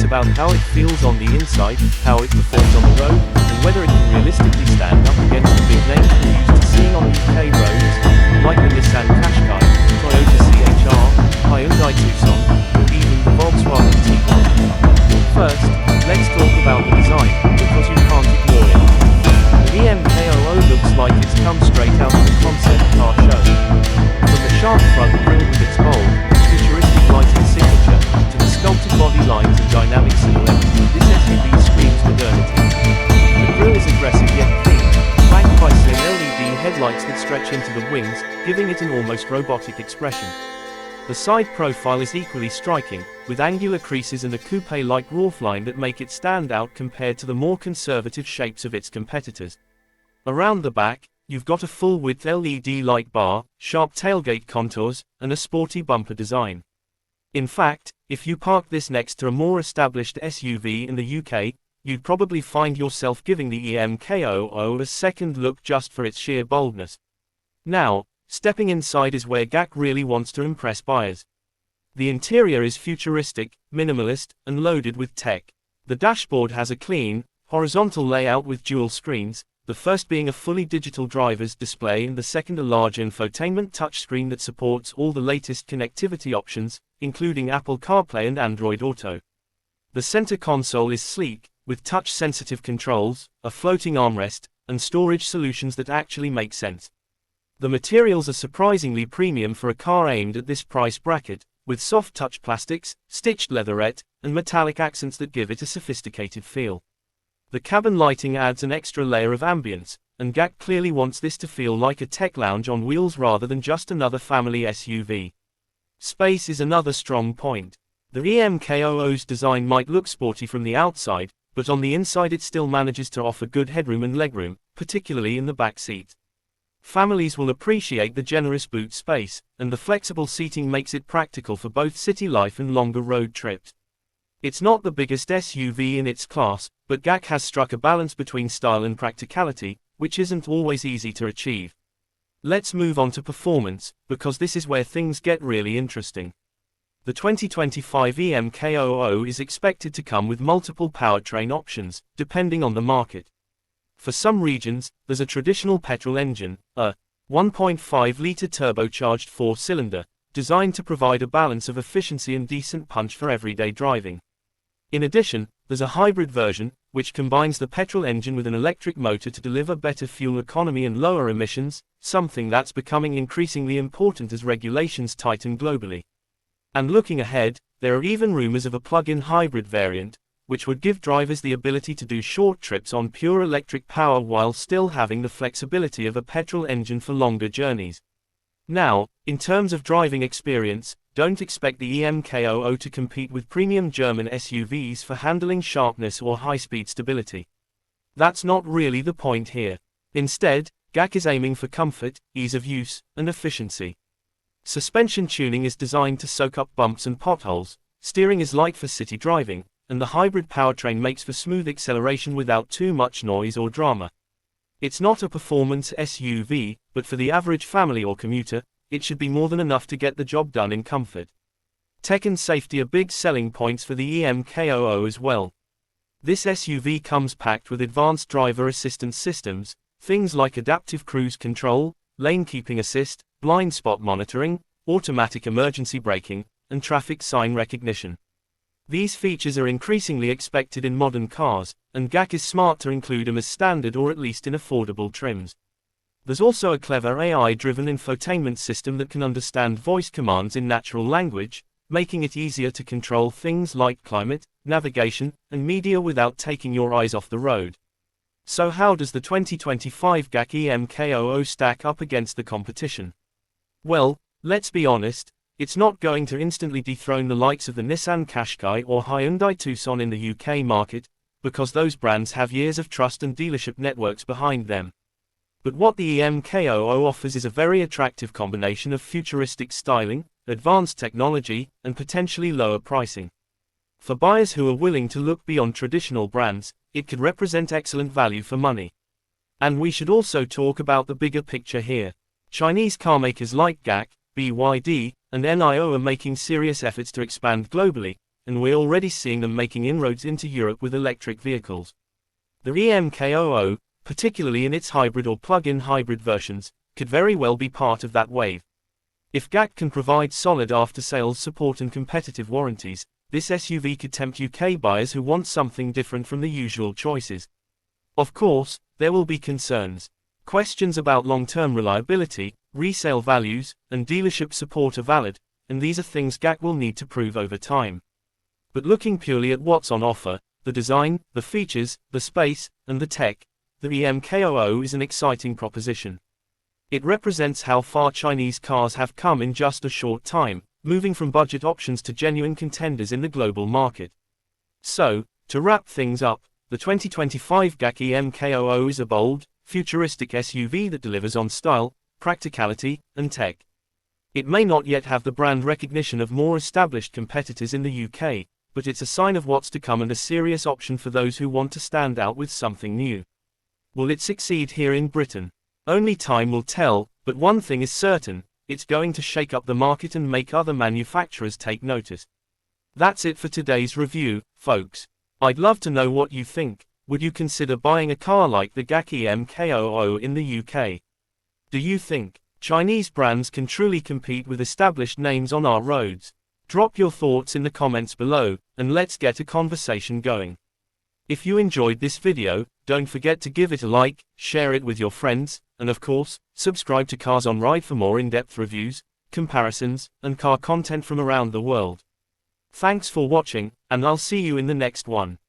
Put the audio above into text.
about how it feels on the inside, how it performs on the road, and whether it can realistically stand up against the big names we're used to seeing on UK roads, like the Nissan Qashqai, Toyota CHR, Hyundai Tucson, or even the Volkswagen Tiguan. First, let's talk about the design, because you can't ignore it. The EMKOO looks like it's come straight out of a concept car show. From the sharp front grille with its bold, futuristic lighting signature, to the sculpted body lines and dynamic silhouette, this SUV screams modernity. The grille is aggressive yet clean, flanked by slim LED headlights that stretch into the wings, giving it an almost robotic expression. The side profile is equally striking, with angular creases and a coupe-like roofline that make it stand out compared to the more conservative shapes of its competitors. Around the back, you've got a full-width LED light bar, sharp tailgate contours, and a sporty bumper design. In fact, if you parked this next to a more established SUV in the UK, you'd probably find yourself giving the EMKOO a second look just for its sheer boldness. Now, stepping inside is where GAC really wants to impress buyers. The interior is futuristic, minimalist, and loaded with tech. The dashboard has a clean, horizontal layout with dual screens, the first being a fully digital driver's display and the second a large infotainment touchscreen that supports all the latest connectivity options, including Apple CarPlay and Android Auto. The center console is sleek, with touch-sensitive controls, a floating armrest, and storage solutions that actually make sense. The materials are surprisingly premium for a car aimed at this price bracket, with soft touch plastics, stitched leatherette, and metallic accents that give it a sophisticated feel. The cabin lighting adds an extra layer of ambience, and GAC clearly wants this to feel like a tech lounge on wheels rather than just another family SUV. Space is another strong point. The EMKOO's design might look sporty from the outside, but on the inside it still manages to offer good headroom and legroom, particularly in the back seat. Families will appreciate the generous boot space, and the flexible seating makes it practical for both city life and longer road trips. It's not the biggest SUV in its class, but GAC has struck a balance between style and practicality, which isn't always easy to achieve. Let's move on to performance, because this is where things get really interesting. The 2025 EMKOO is expected to come with multiple powertrain options, depending on the market. For some regions, there's a traditional petrol engine, a 1.5-litre turbocharged 4-cylinder, designed to provide a balance of efficiency and decent punch for everyday driving. In addition, there's a hybrid version, which combines the petrol engine with an electric motor to deliver better fuel economy and lower emissions, something that's becoming increasingly important as regulations tighten globally. And looking ahead, there are even rumors of a plug-in hybrid variant, which would give drivers the ability to do short trips on pure electric power while still having the flexibility of a petrol engine for longer journeys. Now, in terms of driving experience, don't expect the EMKOO to compete with premium German SUVs for handling sharpness or high-speed stability. That's not really the point here. Instead, GAC is aiming for comfort, ease of use, and efficiency. Suspension tuning is designed to soak up bumps and potholes, steering is light for city driving, and the hybrid powertrain makes for smooth acceleration without too much noise or drama. It's not a performance SUV, but for the average family or commuter, it should be more than enough to get the job done in comfort. Tech and safety are big selling points for the EMKOO as well. This SUV comes packed with advanced driver assistance systems, things like adaptive cruise control, lane keeping assist, blind spot monitoring, automatic emergency braking, and traffic sign recognition. These features are increasingly expected in modern cars, and GAC is smart to include them as standard or at least in affordable trims. There's also a clever AI-driven infotainment system that can understand voice commands in natural language, making it easier to control things like climate, navigation, and media without taking your eyes off the road. So how does the 2025 GAC EMKOO stack up against the competition? Well, let's be honest, it's not going to instantly dethrone the likes of the Nissan Qashqai or Hyundai Tucson in the UK market, because those brands have years of trust and dealership networks behind them. But what the EMKOO offers is a very attractive combination of futuristic styling, advanced technology, and potentially lower pricing. For buyers who are willing to look beyond traditional brands, it could represent excellent value for money. And we should also talk about the bigger picture here. Chinese carmakers like GAC, BYD, and NIO are making serious efforts to expand globally, and we're already seeing them making inroads into Europe with electric vehicles. The EMKOO, particularly in its hybrid or plug-in hybrid versions, could very well be part of that wave. If GAC can provide solid after-sales support and competitive warranties, this SUV could tempt UK buyers who want something different from the usual choices. Of course, there will be concerns. Questions about long-term reliability, resale values, and dealership support are valid, and these are things GAC will need to prove over time. But looking purely at what's on offer, the design, the features, the space, and the tech, the EMKOO is an exciting proposition. It represents how far Chinese cars have come in just a short time, moving from budget options to genuine contenders in the global market. So, to wrap things up, the 2025 GAC EMKOO is a bold, futuristic SUV that delivers on style, practicality, and tech. It may not yet have the brand recognition of more established competitors in the UK, but it's a sign of what's to come and a serious option for those who want to stand out with something new. Will it succeed here in Britain? Only time will tell, but one thing is certain, it's going to shake up the market and make other manufacturers take notice. That's it for today's review, folks. I'd love to know what you think. Would you consider buying a car like the GAC EMKOO in the UK? Do you think Chinese brands can truly compete with established names on our roads? Drop your thoughts in the comments below, and let's get a conversation going. If you enjoyed this video, don't forget to give it a like, share it with your friends, and of course, subscribe to Cars on Ride for more in-depth reviews, comparisons, and car content from around the world. Thanks for watching, and I'll see you in the next one.